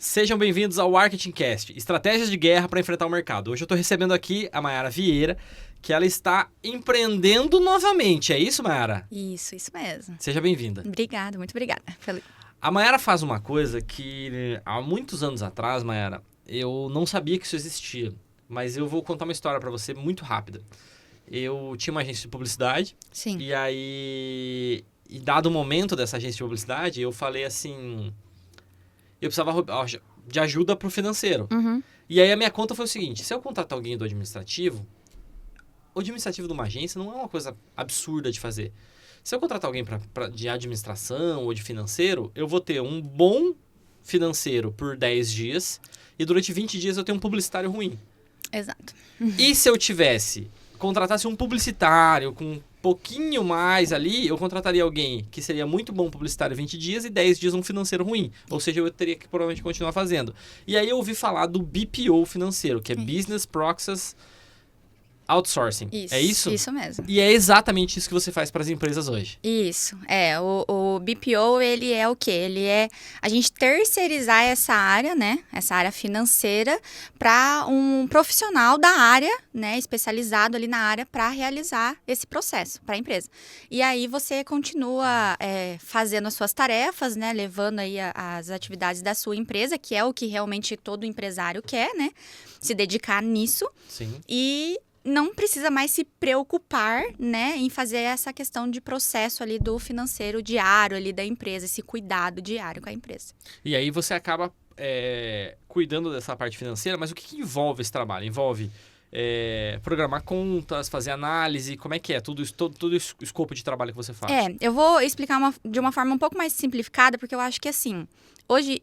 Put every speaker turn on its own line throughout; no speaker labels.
Sejam bem-vindos ao MarketingCast, estratégias de guerra para enfrentar o mercado. Hoje eu estou recebendo aqui a Mayara Vieira, que ela está empreendendo novamente. É isso, Mayara?
Isso mesmo.
Seja bem-vinda.
Obrigada, muito obrigada.
A Mayara faz uma coisa que há muitos anos atrás, Mayara, eu não sabia que isso existia. Mas eu vou contar uma história para você muito rápida. Eu tinha uma agência de publicidade.
Sim.
E aí, dado o momento dessa agência de publicidade, eu falei assim... Eu precisava de ajuda pro financeiro.
Uhum.
E aí a minha conta foi o seguinte: se eu contratar alguém do administrativo, o administrativo de uma agência não é uma coisa absurda de fazer. Se eu contratar alguém de administração ou de financeiro, eu vou ter um bom financeiro por 10 dias e durante 20 dias eu tenho um publicitário ruim.
Exato.
E se eu contratasse um publicitário com um pouquinho mais ali, eu contrataria alguém que seria muito bom publicitário 20 dias e 10 dias um financeiro ruim. Ou seja, eu teria que provavelmente continuar fazendo. E aí eu ouvi falar do BPO financeiro, que é Business Process Outsourcing.
Isso,
é isso?
Isso mesmo.
E é exatamente isso que você faz para as empresas hoje.
Isso. O BPO, ele é o quê? Ele é a gente terceirizar essa área, né? Essa área financeira para um profissional da área, né? Especializado ali na área para realizar esse processo para a empresa. E aí você continua fazendo as suas tarefas, né? Levando aí as atividades da sua empresa, que é o que realmente todo empresário quer, né? Se dedicar nisso.
Sim.
E não precisa mais se preocupar, né, em fazer essa questão de processo ali do financeiro diário ali da empresa, esse cuidado diário com a empresa.
E aí você acaba cuidando dessa parte financeira, mas o que envolve esse trabalho? Envolve programar contas, fazer análise, como é que é? Todo o escopo de trabalho que você faz.
Eu vou explicar de uma forma um pouco mais simplificada, porque eu acho que assim, hoje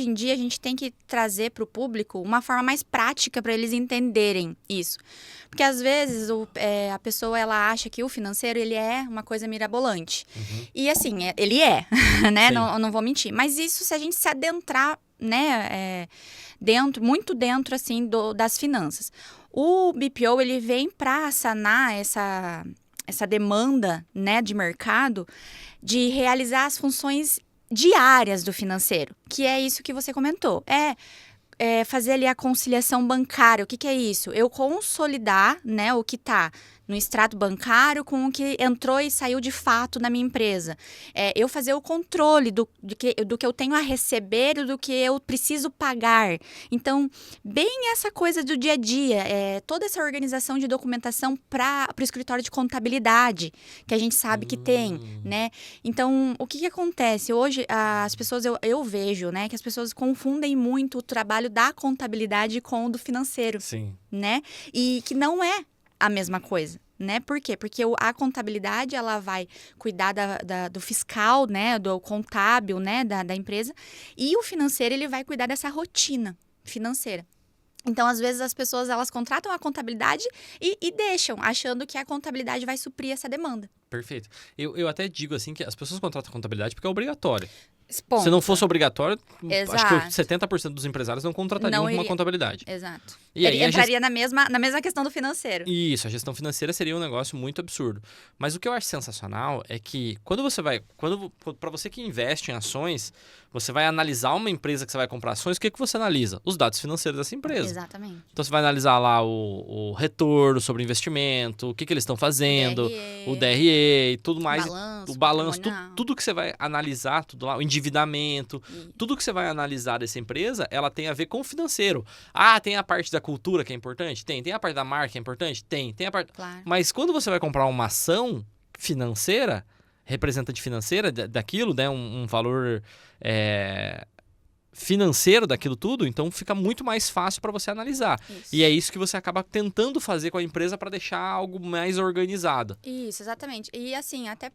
em dia a gente tem que trazer para o público uma forma mais prática para eles entenderem isso. Porque às vezes a pessoa ela acha que o financeiro ele é uma coisa mirabolante.
Uhum.
E assim, ele é, né? Não vou mentir. Mas isso se a gente se adentrar, né, muito dentro assim das finanças. O BPO ele vem para sanar essa demanda, né, de mercado de realizar as funções diárias do financeiro, que é isso que você comentou. Fazer ali a conciliação bancária. O que é isso? Eu consolidar, né, o que está no extrato bancário com o que entrou e saiu de fato na minha empresa. Eu fazer o controle do que eu tenho a receber e do que eu preciso pagar. Então, bem essa coisa do dia a dia, toda essa organização de documentação para o escritório de contabilidade, que a gente sabe que tem, né? Então, o que acontece? Hoje, as pessoas, eu vejo, né, que as pessoas confundem muito o trabalho da contabilidade com o do financeiro.
Sim.
Né? E que não é a mesma coisa, né? Por quê? Porque a contabilidade, ela vai cuidar do fiscal, né? Do contábil, né? Da empresa. E o financeiro, ele vai cuidar dessa rotina financeira. Então, às vezes, as pessoas, elas contratam a contabilidade e deixam, achando que a contabilidade vai suprir essa demanda.
Perfeito. Eu até digo assim que as pessoas contratam a contabilidade porque é obrigatório.
Ponto.
Se não fosse obrigatório,
Exato.
acho que 70% dos empresários não contratariam uma contabilidade.
Exato.
E aí,
ele entraria na mesma questão do financeiro.
Isso, a gestão financeira seria um negócio muito absurdo. Mas o que eu acho sensacional é que para você que investe em ações, você vai analisar uma empresa que você vai comprar ações, o que você analisa? Os dados financeiros dessa empresa.
Exatamente.
Então você vai analisar lá o retorno sobre investimento, o que eles estão fazendo, o DRE, tudo mais, o balanço, tudo que você vai analisar, tudo lá, o endividamento, tudo que você vai analisar dessa empresa, ela tem a ver com o financeiro. Tem a parte da cultura que é importante? Tem a parte da marca que é importante? Tem a parte...
Claro.
Mas quando você vai comprar uma ação financeira, representante financeira daquilo, né, um valor financeiro daquilo tudo, então fica muito mais fácil para você analisar.
Isso.
E é isso que você acaba tentando fazer com a empresa para deixar algo mais organizado.
Isso, exatamente. E assim, até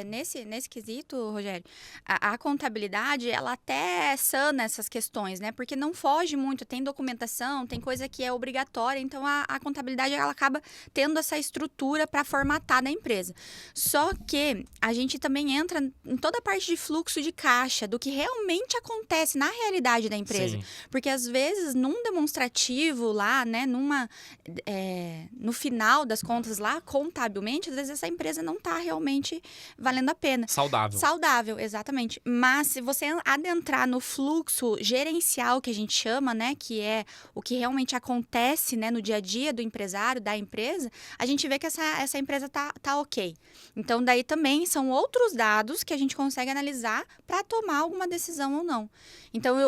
nesse quesito, Rogério, a contabilidade, ela até sana essas questões, né? Porque não foge muito, tem documentação, tem coisa que é obrigatória, então a contabilidade, ela acaba tendo essa estrutura para formatar da empresa. Só que a gente também entra em toda a parte de fluxo de caixa, do que realmente acontece na realidade da empresa.
Sim.
Porque, às vezes, num demonstrativo lá, né, no final das contas lá, contabilmente, às vezes essa empresa não está realmente valendo a pena. Saudável, exatamente. Mas se você adentrar no fluxo gerencial que a gente chama, né, que é o que realmente acontece, né, no dia a dia do empresário, da empresa, a gente vê que essa empresa tá ok. Então, daí também são outros dados que a gente consegue analisar para tomar alguma decisão ou não. Então,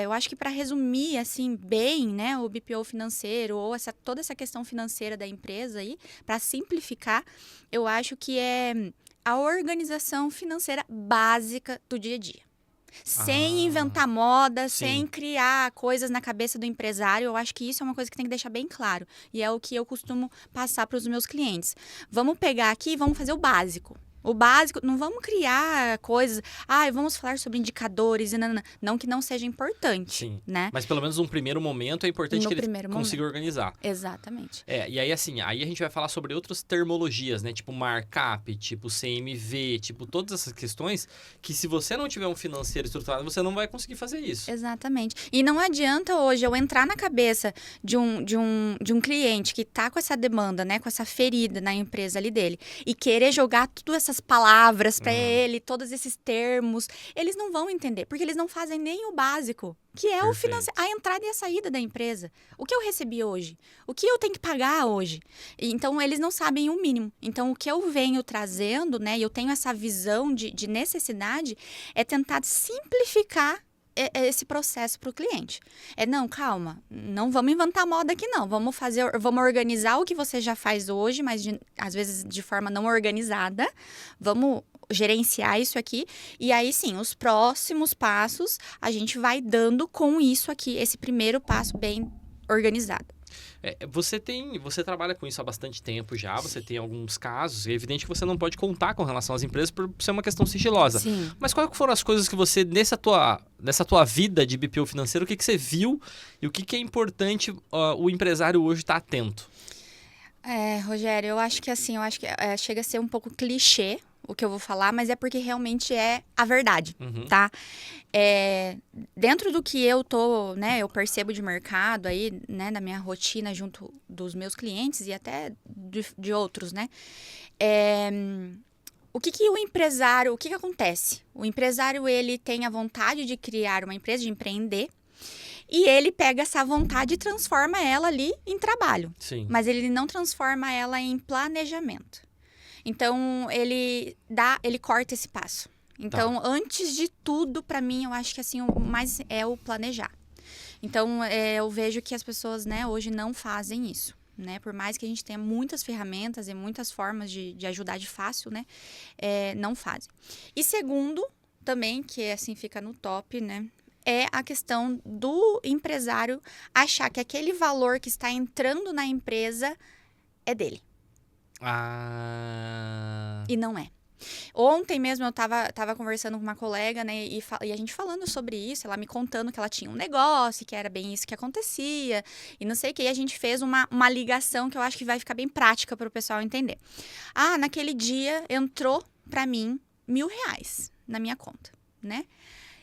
eu acho que para resumir, assim, bem, né, o BPO financeiro ou toda essa questão financeira da empresa aí, para simplificar, eu acho que é a organização financeira básica do dia a dia. Sem inventar moda, sem criar coisas na cabeça do empresário. Eu acho que isso é uma coisa que tem que deixar bem claro. E é o que eu costumo passar para os meus clientes. Vamos pegar aqui e vamos fazer o básico. O básico, não vamos criar coisas... vamos falar sobre indicadores e não que não seja importante,
Sim.
Né?
Mas pelo menos num primeiro momento é importante que ele consiga organizar.
Exatamente.
E aí assim, aí a gente vai falar sobre outras termologias, né? Tipo markup, tipo CMV, tipo todas essas questões que se você não tiver um financeiro estruturado, você não vai conseguir fazer isso.
Exatamente. E não adianta hoje eu entrar na cabeça de um cliente que tá com essa demanda, né? Com essa ferida na empresa ali dele e querer jogar todas essas palavras para ele, todos esses termos, eles não vão entender, porque eles não fazem nem o básico, que é a entrada e a saída da empresa. O que eu recebi hoje? O que eu tenho que pagar hoje? Então, eles não sabem o mínimo. Então, o que eu venho trazendo, né, e eu tenho essa visão de necessidade, é tentar simplificar esse processo para o cliente. Não, calma, não vamos inventar moda aqui não, vamos organizar o que você já faz hoje, mas às vezes de forma não organizada, vamos gerenciar isso aqui, e aí sim, os próximos passos a gente vai dando com isso aqui, esse primeiro passo bem organizado.
Você trabalha com isso há bastante tempo já, você tem alguns casos, é evidente que você não pode contar com relação às empresas por ser uma questão sigilosa.
Sim.
Mas quais foram as coisas que você, nessa tua vida de BPO financeiro, o que você viu e o que é importante o empresário hoje estar atento?
Rogério, eu acho que chega a ser um pouco clichê o que eu vou falar, mas é porque realmente é a verdade, tá? Dentro do que eu eu percebo de mercado aí, né, na minha rotina junto dos meus clientes e até de outros, né? O que acontece? O empresário, ele tem a vontade de criar uma empresa, de empreender, e ele pega essa vontade e transforma ela ali em trabalho.
Sim.
Mas ele não transforma ela em planejamento. Então, ele corta esse passo. Então, antes de tudo, para mim, eu acho que assim, o mais é o planejar. Então, eu vejo que as pessoas, né, hoje não fazem isso. Né? Por mais que a gente tenha muitas ferramentas e muitas formas de ajudar de fácil, né? Não fazem. E segundo, também, que assim fica no top, né? É a questão do empresário achar que aquele valor que está entrando na empresa é dele. E não é. Ontem mesmo eu tava conversando com uma colega, né, e a gente falando sobre isso, ela me contando que ela tinha um negócio, que era bem isso que acontecia, e não sei o que, e a gente fez uma ligação que eu acho que vai ficar bem prática para o pessoal entender. Naquele dia entrou para mim R$1.000 na minha conta, né?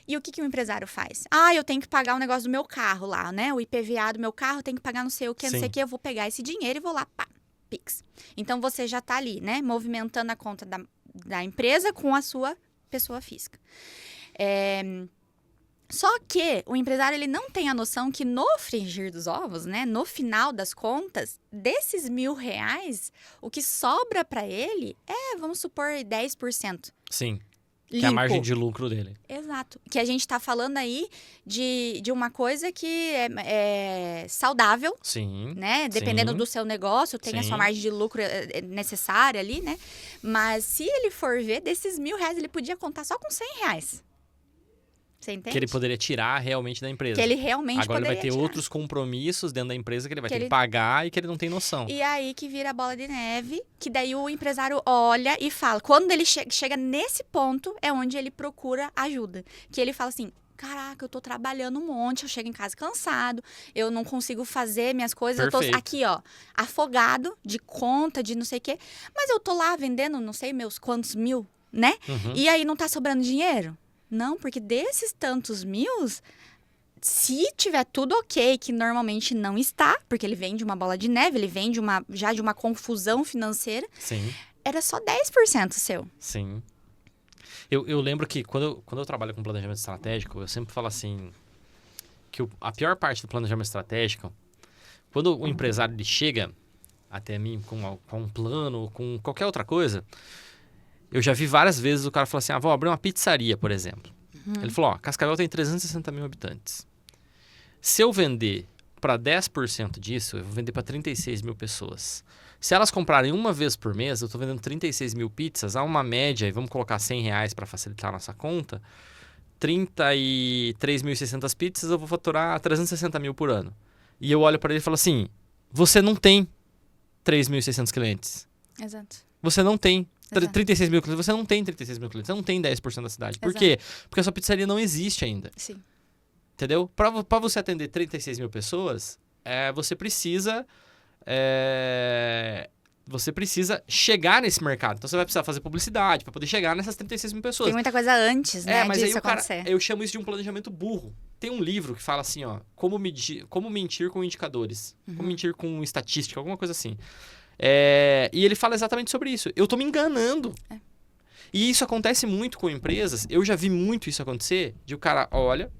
E o que o empresário faz? Eu tenho que pagar o negócio do meu carro lá, né? O IPVA do meu carro, tem que pagar não sei o que, não sei o que, eu vou pegar esse dinheiro e vou lá, pá, Pix. Então, você já tá ali, né? Movimentando a conta da empresa com a sua pessoa física. Só que o empresário, ele não tem a noção que no frigir dos ovos, né? No final das contas, desses R$1.000, o que sobra para ele vamos supor, 10%.
Sim.
Limpo.
Que é a margem de lucro dele.
Exato. Que a gente tá falando aí de uma coisa que é saudável.
Sim.
Né? Dependendo do seu negócio, tem a sua margem de lucro necessária ali, né? Mas se ele for ver, desses R$1.000, ele podia contar só com R$100. Você entende?
Que ele poderia tirar realmente da empresa.
Que ele realmente
Agora
poderia
ele vai ter
tirar.
Outros compromissos dentro da empresa que ele vai ter que pagar e que ele não tem noção.
E aí que vira a bola de neve, que daí o empresário olha e fala. Quando ele chega nesse ponto, é onde ele procura ajuda. Que ele fala assim, caraca, eu tô trabalhando um monte, eu chego em casa cansado, eu não consigo fazer minhas coisas,
Perfeito.
Eu tô aqui, afogado de conta, de não sei o quê. Mas eu tô lá vendendo, não sei, meus quantos mil, né?
Uhum.
E aí não tá sobrando dinheiro. Não, porque desses tantos mil, se tiver tudo ok, que normalmente não está, porque ele vem de uma bola de neve, ele vem já de uma confusão financeira,
Sim.
Era só 10% seu.
Sim. Eu lembro que quando eu trabalho com planejamento estratégico, eu sempre falo assim, que a pior parte do planejamento estratégico, quando o empresário ele chega até mim com um plano, com qualquer outra coisa, eu já vi várias vezes o cara falar assim, vou abrir uma pizzaria, por exemplo. Ele falou, Cascavel tem 360 mil habitantes. Se eu vender para 10% disso, eu vou vender para 36 mil pessoas. Se elas comprarem uma vez por mês, eu estou vendendo 36 mil pizzas, há uma média, e vamos colocar R$100 para facilitar a nossa conta, 33.600 pizzas, eu vou faturar 360 mil por ano. E eu olho para ele e falo assim, você não tem 3.600 clientes.
Exato.
Você não tem 36 mil clientes, você não tem 36 mil clientes, você não tem 10% da cidade. Por quê? Porque a sua pizzaria não existe ainda.
Sim.
Entendeu? Para você atender 36 mil pessoas, você precisa chegar nesse mercado. Então, você vai precisar fazer publicidade para poder chegar nessas 36 mil pessoas.
Tem muita coisa antes, né,
mas
disso
aí
acontecer.
Eu chamo isso de um planejamento burro. Tem um livro que fala assim, como mentir com indicadores. Como mentir com estatística, alguma coisa assim. E ele fala exatamente sobre isso. Eu tô me enganando. E isso acontece muito com empresas. Eu já vi muito isso acontecer. De o cara olha...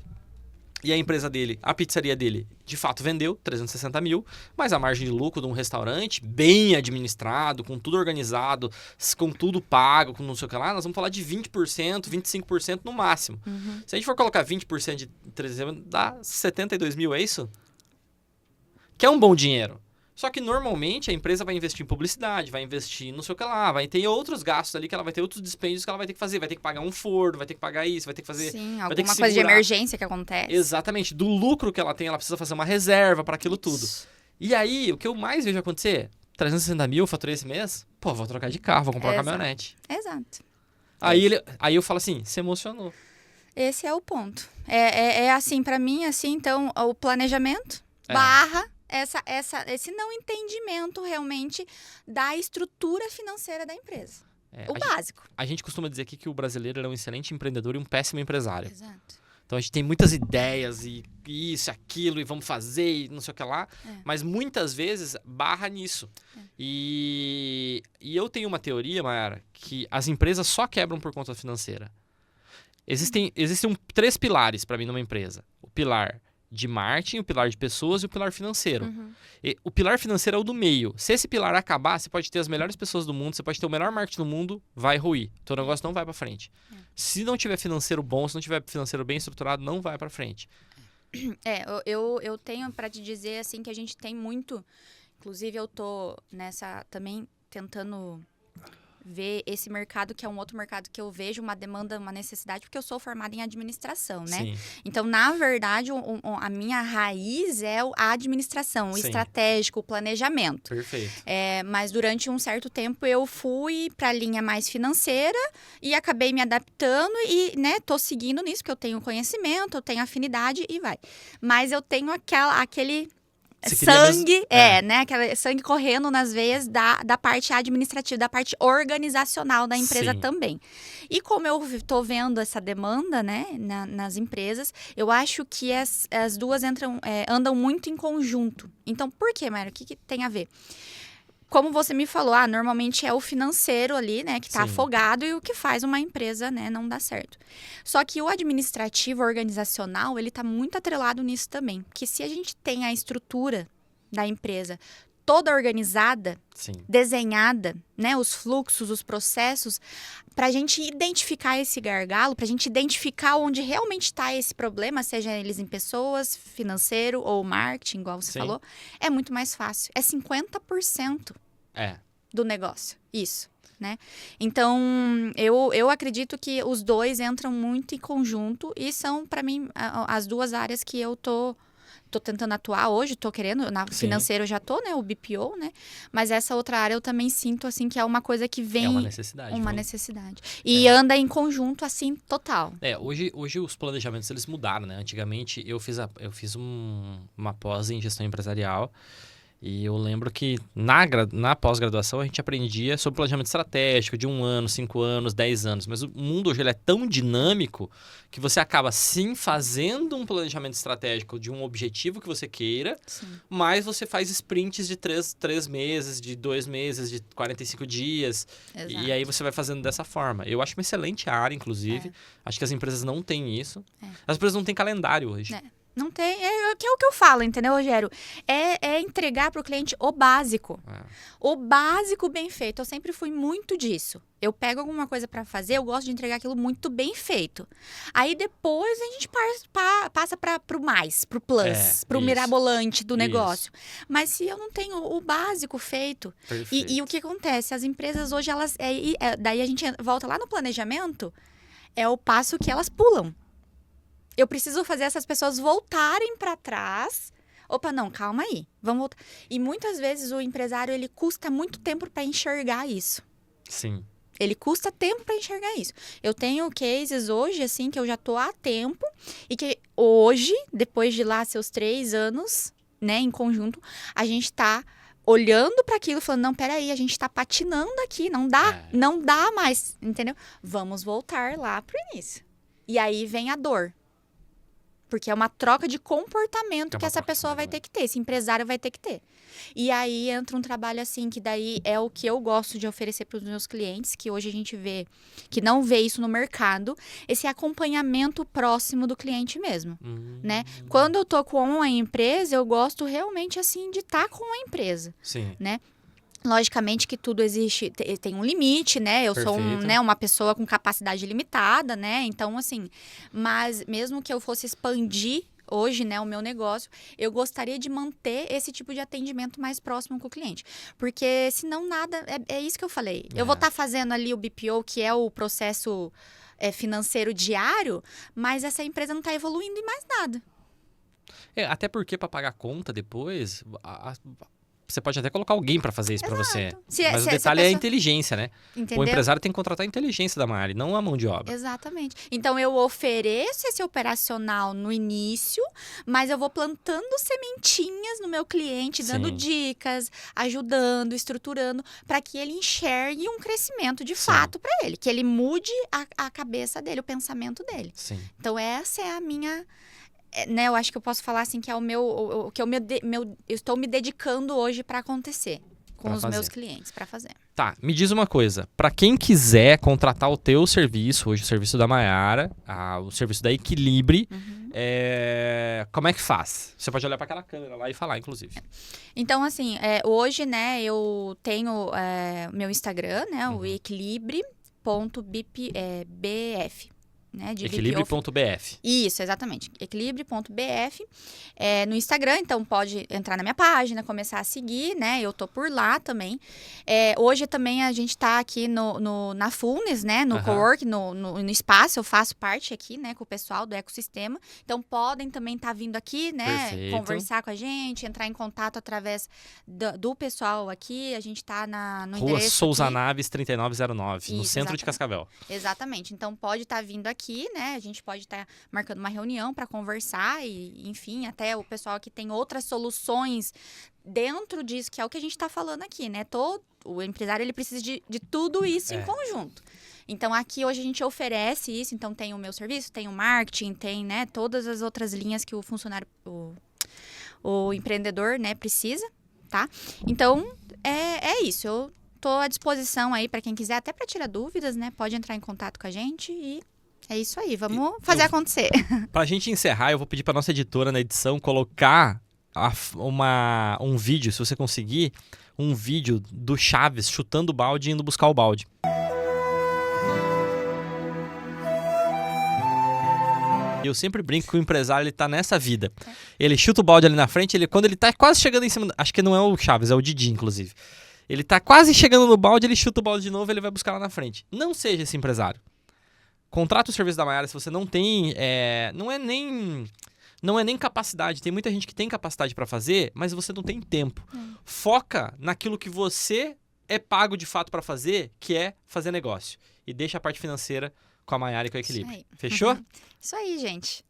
E a empresa dele, a pizzaria dele, de fato vendeu 360 mil, mas a margem de lucro de um restaurante bem administrado, com tudo organizado, com tudo pago, com não sei o que lá, nós vamos falar de 20%, 25% no máximo. Se a gente for colocar 20% de 360, dá 72 mil, é isso? Que é um bom dinheiro. Só que normalmente a empresa vai investir em publicidade, vai investir em não sei o que lá, vai ter outros gastos ali, que ela vai ter outros dispêndios que ela vai ter que fazer, vai ter que pagar um forno, vai ter que pagar isso, vai ter que fazer...
Sim, alguma coisa de emergência que acontece.
Exatamente. Do lucro que ela tem, ela precisa fazer uma reserva para aquilo tudo. E aí, o que eu mais vejo acontecer, 360 mil, faturei esse mês, vou trocar de carro, vou comprar uma caminhonete.
Exato.
Aí eu falo assim, se emocionou.
Esse é o ponto. É assim, para mim, assim, então, o planejamento barra... Esse não entendimento realmente da estrutura financeira da empresa. Básico.
A gente costuma dizer aqui que o brasileiro é um excelente empreendedor e um péssimo empresário.
Exato.
Então a gente tem muitas ideias e isso, aquilo, e vamos fazer, e não sei o que lá. Mas muitas vezes barra nisso. E eu tenho uma teoria, Mayara, que as empresas só quebram por conta financeira. Existem 3 pilares para mim numa empresa. O pilar de marketing, o pilar de pessoas e o pilar financeiro. E o pilar financeiro é o do meio. Se esse pilar acabar, você pode ter as melhores pessoas do mundo, você pode ter o melhor marketing do mundo, vai ruir. Teu negócio não vai para frente. Se não tiver financeiro bom, se não tiver financeiro bem estruturado, não vai para frente.
Eu tenho para te dizer assim que a gente tem muito, inclusive eu tô nessa também tentando ver esse mercado, que é um outro mercado que eu vejo uma demanda, uma necessidade, porque eu sou formada em administração, né?
Sim.
Então, na verdade, a minha raiz é a administração, o estratégico, o planejamento.
Perfeito.
Mas durante um certo tempo eu fui para a linha mais financeira e acabei me adaptando e, né, tô seguindo nisso, porque eu tenho conhecimento, eu tenho afinidade e vai. Mas eu tenho aquele... sangue, né? Aquele sangue correndo nas veias da parte administrativa, da parte organizacional da empresa também. E como eu tô vendo essa demanda, né, nas empresas, eu acho que as duas andam muito em conjunto. Então, por quê, Mayra? O que tem a ver? Como você me falou, normalmente é o financeiro ali, né, que tá afogado e o que faz uma empresa, né, não dar certo. Só que o administrativo, organizacional, ele tá muito atrelado nisso também. Porque se a gente tem a estrutura da empresa toda organizada, desenhada, né, os fluxos, os processos, pra gente identificar esse gargalo, pra gente identificar onde realmente está esse problema, seja eles em pessoas, financeiro ou marketing, igual você falou, é muito mais fácil. É 50% do negócio, isso, né? Então, eu acredito que os dois entram muito em conjunto e são, para mim, as duas áreas que eu tô tentando atuar hoje, tô querendo, na financeiro eu já tô, né, o BPO, né, mas essa outra área eu também sinto, assim, que é uma coisa que vem...
É uma necessidade.
Necessidade. E anda em conjunto, assim, total.
Hoje os planejamentos, eles mudaram, né, antigamente eu fiz uma pós em gestão empresarial E eu lembro que na pós-graduação a gente aprendia sobre planejamento estratégico de 1 ano, 5 anos, 10 anos. Mas o mundo hoje ele é tão dinâmico que você acaba sim fazendo um planejamento estratégico de um objetivo que você queira, mas você faz sprints de 3 meses, de 2 meses, de 45 dias. Exato. E aí você vai fazendo dessa forma. Eu acho uma excelente área, inclusive. Acho que as empresas não têm isso. As empresas não têm calendário hoje.
Não tem, que é o que eu falo, entendeu, Rogério? É entregar para o cliente o básico. O básico bem feito. Eu sempre fui muito disso. Eu pego alguma coisa para fazer, eu gosto de entregar aquilo muito bem feito. Aí depois a gente passa para o mais, para o plus, para o mirabolante do negócio. Mas se eu não tenho o básico feito... E o que acontece? As empresas hoje, elas... daí a gente volta lá no planejamento, é o passo que elas pulam. Eu preciso fazer essas pessoas voltarem para trás. Opa, não, calma aí, vamos voltar. E muitas vezes o empresário, ele custa muito tempo para enxergar isso.
Sim.
Ele custa tempo para enxergar isso. Eu tenho cases hoje, assim, que eu já tô há tempo e que hoje, depois de lá seus 3 anos, né, em conjunto, a gente tá olhando para aquilo, falando, não, peraí, a gente tá patinando aqui, não dá mais, entendeu? Vamos voltar lá pro início. E aí vem a dor. Porque é uma troca de comportamento que essa pessoa vai ter que ter, esse empresário vai ter que ter. E aí entra um trabalho assim, que daí é o que eu gosto de oferecer para os meus clientes, que hoje a gente vê, que não vê isso no mercado, esse acompanhamento próximo do cliente mesmo, né? Quando eu tô com a empresa, eu gosto realmente assim de estar com a empresa, né? Logicamente que tudo existe, tem um limite, né? Eu sou uma pessoa com capacidade limitada, né? Então, assim, mas mesmo que eu fosse expandir hoje, né, o meu negócio, eu gostaria de manter esse tipo de atendimento mais próximo com o cliente. Porque senão nada, é isso que eu falei. Eu vou estar fazendo ali o BPO, que é o processo financeiro diário, mas essa empresa não está evoluindo em mais nada.
Até porque para pagar conta depois... Você pode até colocar alguém para fazer isso para você. Mas o detalhe é a inteligência, né?
Entendeu?
O empresário tem que contratar a inteligência da Maiara, não a mão de obra.
Exatamente. Então, eu ofereço esse operacional no início, mas eu vou plantando sementinhas no meu cliente, dando dicas, ajudando, estruturando, para que ele enxergue um crescimento de fato para ele. Que ele mude a cabeça dele, o pensamento dele. Então, essa é a minha... Né, eu acho que eu posso falar assim que é eu estou me dedicando hoje para acontecer com os meus clientes, para fazer.
Tá, me diz uma coisa, para quem quiser contratar o teu serviço, hoje o serviço da Maiara, o serviço da Equilibre, como é que faz? Você pode olhar para aquela câmera lá e falar, inclusive.
Então, assim, hoje, né, eu tenho meu Instagram, né, o equilibre.bf. Né,
Equilibre.bf.
Isso, exatamente. Equilibre.bf. No Instagram, então pode entrar na minha página, começar a seguir, né? Eu tô por lá também. Hoje também a gente tá aqui na Funes, né? No cowork, no espaço. Eu faço parte aqui, né? Com o pessoal do ecossistema. Então podem também estar vindo aqui, né?
Perfeito.
Conversar com a gente, entrar em contato através do pessoal aqui. A gente tá no
Rua
endereço
Souza
aqui.
Naves 3909,
Isso,
no centro de Cascavel.
Exatamente. Então pode estar vindo aqui, né? A gente pode estar marcando uma reunião para conversar e, enfim, até o pessoal que tem outras soluções dentro disso, que é o que a gente está falando aqui, né? O empresário, ele precisa de tudo isso em conjunto. Então, aqui hoje a gente oferece isso. Então, tem o meu serviço, tem o marketing, tem, né, todas as outras linhas que o funcionário, o empreendedor, né, precisa, tá? Então, é isso. Eu tô à disposição aí para quem quiser, até para tirar dúvidas, né? Pode entrar em contato com a gente e é isso aí, vamos fazer acontecer.
Pra gente encerrar, eu vou pedir pra nossa editora na edição colocar um vídeo, se você conseguir, um vídeo do Chaves chutando o balde e indo buscar o balde. Eu sempre brinco que o empresário, ele tá nessa vida. Ele chuta o balde ali na frente, quando ele tá quase chegando em cima... Acho que não é o Chaves, é o Didi, inclusive. Ele tá quase chegando no balde, ele chuta o balde de novo e ele vai buscar lá na frente. Não seja esse empresário. Contrata o serviço da Maiara se você não tem... Não é nem capacidade. Tem muita gente que tem capacidade para fazer, mas você não tem tempo. Foca naquilo que você é pago de fato para fazer, que é fazer negócio. E deixa a parte financeira com a Maiara e com a Equilibre. Fechou?
Isso aí, gente.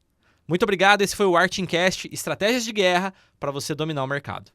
Muito obrigado. Esse foi o Artincast, Estratégias de Guerra para você dominar o mercado.